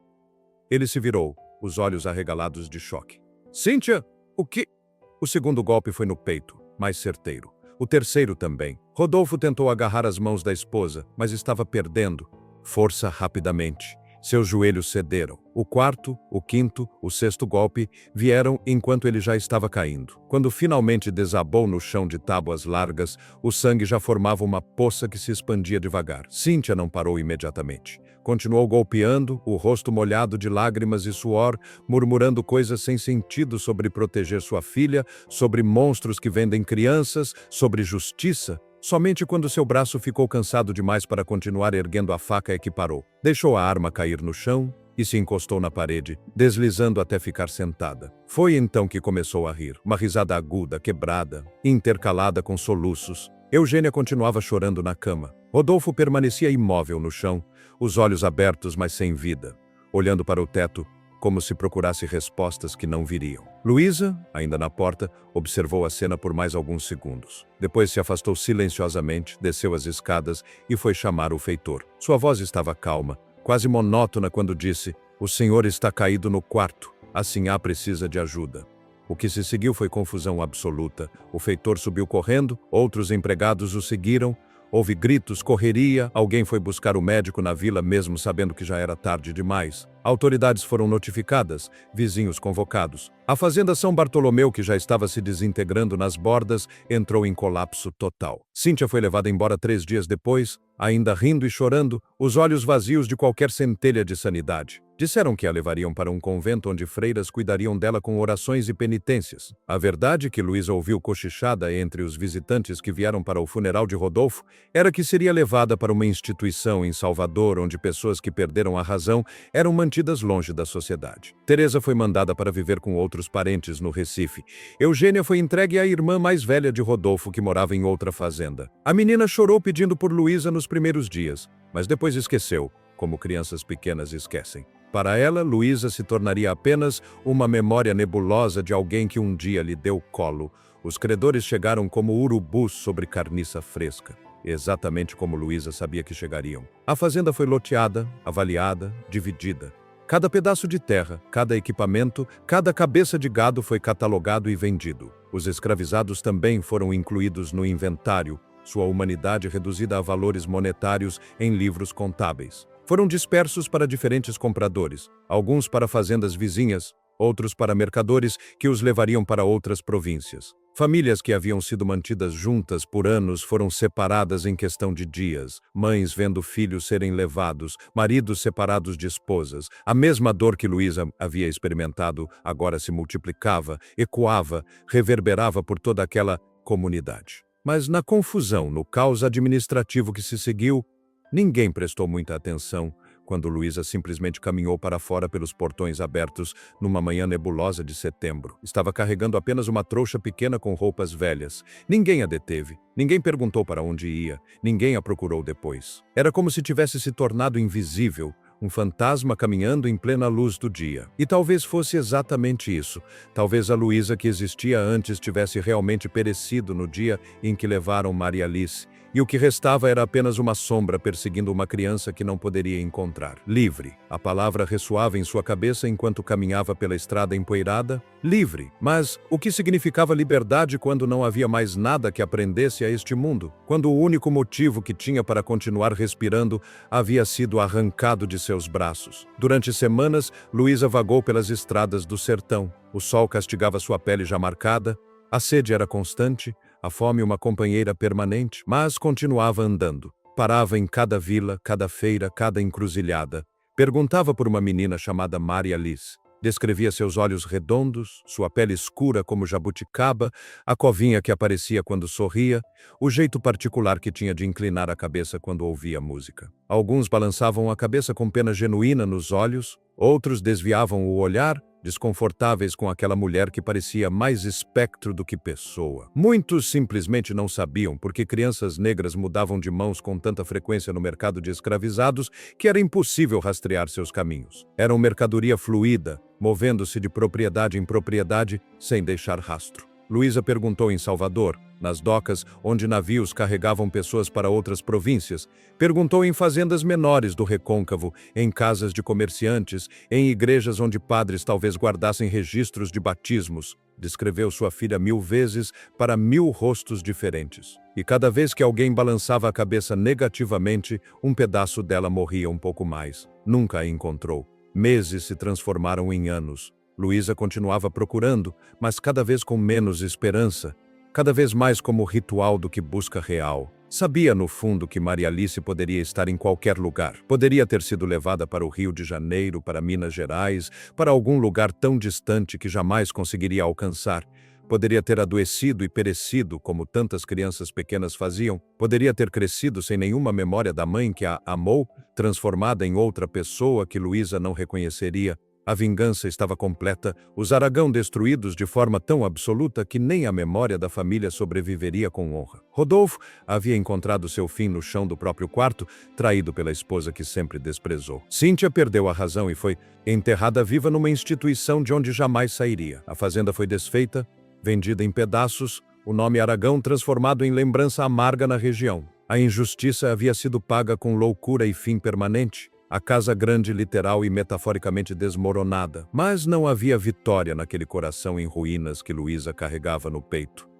Ele se virou, os olhos arregalados de choque. Cíntia, o que? O segundo golpe foi no peito, mais certeiro. O terceiro também. Rodolfo tentou agarrar as mãos da esposa, mas estava perdendo força rapidamente. Seus joelhos cederam. O quarto, o quinto, o sexto golpe vieram enquanto ele já estava caindo. Quando finalmente desabou no chão de tábuas largas, o sangue já formava uma poça que se expandia devagar. Cíntia não parou imediatamente. Continuou golpeando, o rosto molhado de lágrimas e suor, murmurando coisas sem sentido sobre proteger sua filha, sobre monstros que vendem crianças, sobre justiça. Somente quando seu braço ficou cansado demais para continuar erguendo a faca é que parou. Deixou a arma cair no chão e se encostou na parede, deslizando até ficar sentada. Foi então que começou a rir, uma risada aguda, quebrada, intercalada com soluços. Eugênia continuava chorando na cama. Rodolfo permanecia imóvel no chão, os olhos abertos, mas sem vida, olhando para o teto, como se procurasse respostas que não viriam. Luísa, ainda na porta, observou a cena por mais alguns segundos. Depois se afastou silenciosamente, desceu as escadas e foi chamar o feitor. Sua voz estava calma, quase monótona quando disse: "O senhor está caído no quarto. A sinhá precisa de ajuda." O que se seguiu foi confusão absoluta. O feitor subiu correndo, outros empregados o seguiram. Houve gritos, correria, alguém foi buscar o médico na vila mesmo sabendo que já era tarde demais. Autoridades foram notificadas, vizinhos convocados. A fazenda São Bartolomeu, que já estava se desintegrando nas bordas, entrou em colapso total. Cíntia foi levada embora 3 dias depois, ainda rindo e chorando, os olhos vazios de qualquer centelha de sanidade. Disseram que a levariam para um convento onde freiras cuidariam dela com orações e penitências. A verdade que Luísa ouviu cochichada entre os visitantes que vieram para o funeral de Rodolfo era que seria levada para uma instituição em Salvador onde pessoas que perderam a razão eram mantidas longe da sociedade. Teresa foi mandada para viver com outros parentes no Recife. Eugênia foi entregue à irmã mais velha de Rodolfo, que morava em outra fazenda. A menina chorou pedindo por Luísa nos primeiros dias, mas depois esqueceu, como crianças pequenas esquecem. Para ela, Luísa se tornaria apenas uma memória nebulosa de alguém que um dia lhe deu colo. Os credores chegaram como urubus sobre carniça fresca, exatamente como Luísa sabia que chegariam. A fazenda foi loteada, avaliada, dividida. Cada pedaço de terra, cada equipamento, cada cabeça de gado foi catalogado e vendido. Os escravizados também foram incluídos no inventário, sua humanidade reduzida a valores monetários em livros contábeis. Foram dispersos para diferentes compradores, alguns para fazendas vizinhas, outros para mercadores que os levariam para outras províncias. Famílias que haviam sido mantidas juntas por anos foram separadas em questão de dias, mães vendo filhos serem levados, maridos separados de esposas. A mesma dor que Luísa havia experimentado agora se multiplicava, ecoava, reverberava por toda aquela comunidade. Mas na confusão, no caos administrativo que se seguiu, ninguém prestou muita atenção quando Luísa simplesmente caminhou para fora pelos portões abertos numa manhã nebulosa de setembro. Estava carregando apenas uma trouxa pequena com roupas velhas. Ninguém a deteve, ninguém perguntou para onde ia, ninguém a procurou depois. Era como se tivesse se tornado invisível, um fantasma caminhando em plena luz do dia. E talvez fosse exatamente isso. Talvez a Luísa que existia antes tivesse realmente perecido no dia em que levaram Maria Alice, e o que restava era apenas uma sombra perseguindo uma criança que não poderia encontrar. Livre. A palavra ressoava em sua cabeça enquanto caminhava pela estrada empoeirada. Livre. Mas o que significava liberdade quando não havia mais nada que aprendesse a este mundo? Quando o único motivo que tinha para continuar respirando havia sido arrancado de seus braços. Durante semanas, Luísa vagou pelas estradas do sertão. O sol castigava sua pele já marcada. A sede era constante, a fome uma companheira permanente, mas continuava andando. Parava em cada vila, cada feira, cada encruzilhada. Perguntava por uma menina chamada Maria Alice. Descrevia seus olhos redondos, sua pele escura como jabuticaba, a covinha que aparecia quando sorria, o jeito particular que tinha de inclinar a cabeça quando ouvia música. Alguns balançavam a cabeça com pena genuína nos olhos, outros desviavam o olhar, desconfortáveis com aquela mulher que parecia mais espectro do que pessoa. Muitos simplesmente não sabiam porque crianças negras mudavam de mãos com tanta frequência no mercado de escravizados que era impossível rastrear seus caminhos. Eram mercadoria fluida, movendo-se de propriedade em propriedade sem deixar rastro. Luísa perguntou em Salvador, nas docas onde navios carregavam pessoas para outras províncias. Perguntou em fazendas menores do recôncavo, em casas de comerciantes, em igrejas onde padres talvez guardassem registros de batismos. Descreveu sua filha 1000 vezes para 1000 rostos diferentes. E cada vez que alguém balançava a cabeça negativamente, um pedaço dela morria um pouco mais. Nunca a encontrou. Meses se transformaram em anos. Luísa continuava procurando, mas cada vez com menos esperança, cada vez mais como ritual do que busca real. Sabia, no fundo, que Maria Alice poderia estar em qualquer lugar. Poderia ter sido levada para o Rio de Janeiro, para Minas Gerais, para algum lugar tão distante que jamais conseguiria alcançar. Poderia ter adoecido e perecido, como tantas crianças pequenas faziam. Poderia ter crescido sem nenhuma memória da mãe que a amou, transformada em outra pessoa que Luísa não reconheceria. A vingança estava completa, os Aragão destruídos de forma tão absoluta que nem a memória da família sobreviveria com honra. Rodolfo havia encontrado seu fim no chão do próprio quarto, traído pela esposa que sempre desprezou. Cíntia perdeu a razão e foi enterrada viva numa instituição de onde jamais sairia. A fazenda foi desfeita, vendida em pedaços, o nome Aragão transformado em lembrança amarga na região. A injustiça havia sido paga com loucura e fim permanente. A casa grande literal e metaforicamente desmoronada. Mas não havia vitória naquele coração em ruínas que Luísa carregava no peito.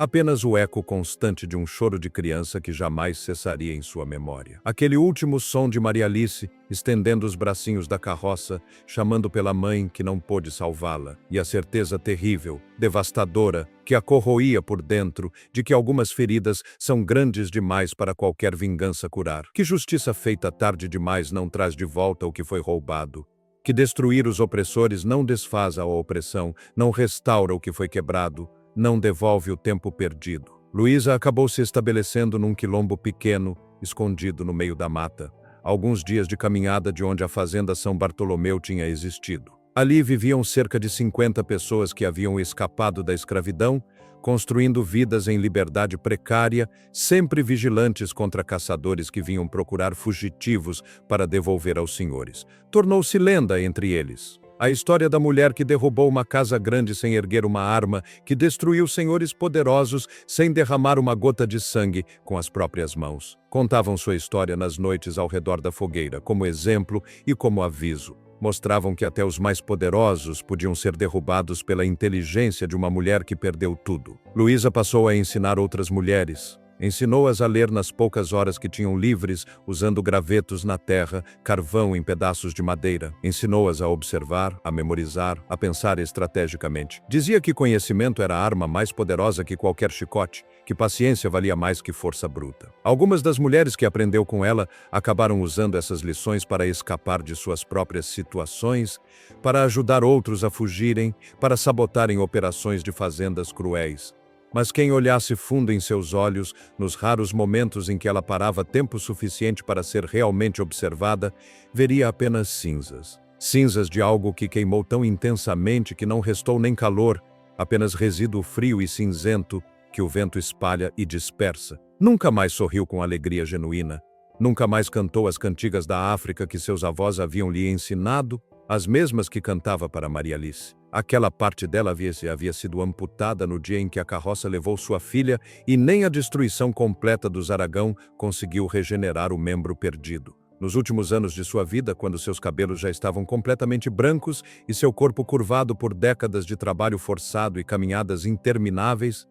Apenas o eco constante de um choro de criança que jamais cessaria em sua memória. Aquele último som de Maria Alice, estendendo os bracinhos da carroça, chamando pela mãe que não pôde salvá-la, e a certeza terrível, devastadora, que a corroía por dentro, de que algumas feridas são grandes demais para qualquer vingança curar. Que justiça feita tarde demais não traz de volta o que foi roubado. Que destruir os opressores não desfaz a opressão, não restaura o que foi quebrado, não devolve o tempo perdido. Luísa acabou se estabelecendo num quilombo pequeno, escondido no meio da mata, alguns dias de caminhada de onde a fazenda São Bartolomeu tinha existido. Ali viviam cerca de 50 pessoas que haviam escapado da escravidão, construindo vidas em liberdade precária, sempre vigilantes contra caçadores que vinham procurar fugitivos para devolver aos senhores. Tornou-se lenda entre eles. A história da mulher que derrubou uma casa grande sem erguer uma arma, que destruiu senhores poderosos sem derramar uma gota de sangue com as próprias mãos. Contavam sua história nas noites ao redor da fogueira, como exemplo e como aviso. Mostravam que até os mais poderosos podiam ser derrubados pela inteligência de uma mulher que perdeu tudo. Luísa passou a ensinar outras mulheres. Ensinou-as a ler nas poucas horas que tinham livres, usando gravetos na terra, carvão em pedaços de madeira. Ensinou-as a observar, a memorizar, a pensar estrategicamente. Dizia que conhecimento era a arma mais poderosa que qualquer chicote, que paciência valia mais que força bruta. Algumas das mulheres que aprendeu com ela acabaram usando essas lições para escapar de suas próprias situações, para ajudar outros a fugirem, para sabotarem operações de fazendas cruéis. Mas quem olhasse fundo em seus olhos, nos raros momentos em que ela parava tempo suficiente para ser realmente observada, veria apenas cinzas. Cinzas de algo que queimou tão intensamente que não restou nem calor, apenas resíduo frio e cinzento que o vento espalha e dispersa. Nunca mais sorriu com alegria genuína. Nunca mais cantou as cantigas da África que seus avós haviam lhe ensinado, as mesmas que cantava para Maria Alice. Aquela parte dela havia sido amputada no dia em que a carroça levou sua filha e nem a destruição completa dos Aragão conseguiu regenerar o membro perdido. Nos últimos anos de sua vida, quando seus cabelos já estavam completamente brancos e seu corpo curvado por décadas de trabalho forçado e caminhadas intermináveis,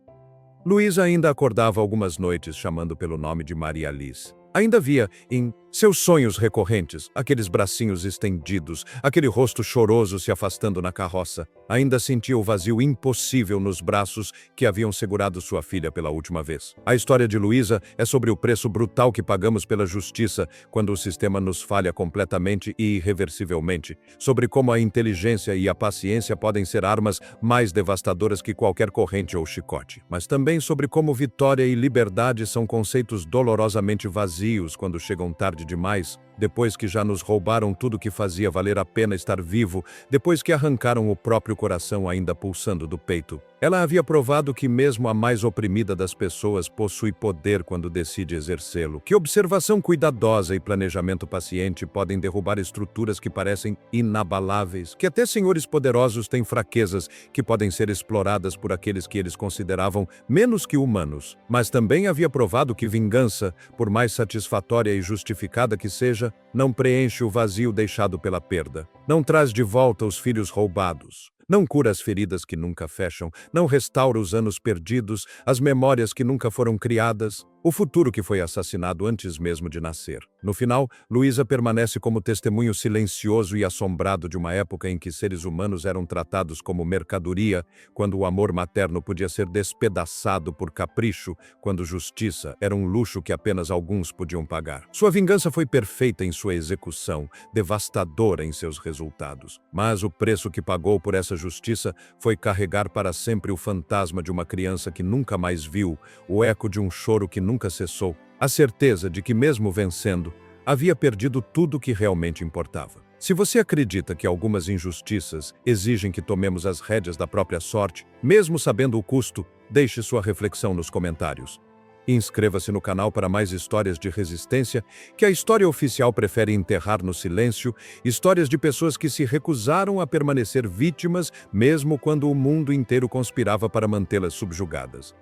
Luísa ainda acordava algumas noites chamando pelo nome de Maria Alice. Ainda via, em Seus sonhos recorrentes, aqueles bracinhos estendidos, aquele rosto choroso se afastando na carroça, ainda sentia o vazio impossível nos braços que haviam segurado sua filha pela última vez. A história de Luísa é sobre o preço brutal que pagamos pela justiça quando o sistema nos falha completamente e irreversivelmente, sobre como a inteligência e a paciência podem ser armas mais devastadoras que qualquer corrente ou chicote, mas também sobre como vitória e liberdade são conceitos dolorosamente vazios quando chegam tarde demais, depois que já nos roubaram tudo que fazia valer a pena estar vivo, depois que arrancaram o próprio coração ainda pulsando do peito. Ela havia provado que mesmo a mais oprimida das pessoas possui poder quando decide exercê-lo, que observação cuidadosa e planejamento paciente podem derrubar estruturas que parecem inabaláveis, que até senhores poderosos têm fraquezas que podem ser exploradas por aqueles que eles consideravam menos que humanos. Mas também havia provado que vingança, por mais satisfatória e justificada que seja, não preenche o vazio deixado pela perda, não traz de volta os filhos roubados. Não cura as feridas que nunca fecham, não restaura os anos perdidos, as memórias que nunca foram criadas, o futuro que foi assassinado antes mesmo de nascer. No final, Luísa permanece como testemunho silencioso e assombrado de uma época em que seres humanos eram tratados como mercadoria, quando o amor materno podia ser despedaçado por capricho, quando justiça era um luxo que apenas alguns podiam pagar. Sua vingança foi perfeita em sua execução, devastadora em seus resultados. Mas o preço que pagou por essa justiça foi carregar para sempre o fantasma de uma criança que nunca mais viu, o eco de um choro que nunca cessou, a certeza de que, mesmo vencendo, havia perdido tudo o que realmente importava. Se você acredita que algumas injustiças exigem que tomemos as rédeas da própria sorte, mesmo sabendo o custo, deixe sua reflexão nos comentários. E inscreva-se no canal para mais histórias de resistência que a história oficial prefere enterrar no silêncio, histórias de pessoas que se recusaram a permanecer vítimas mesmo quando o mundo inteiro conspirava para mantê-las subjugadas.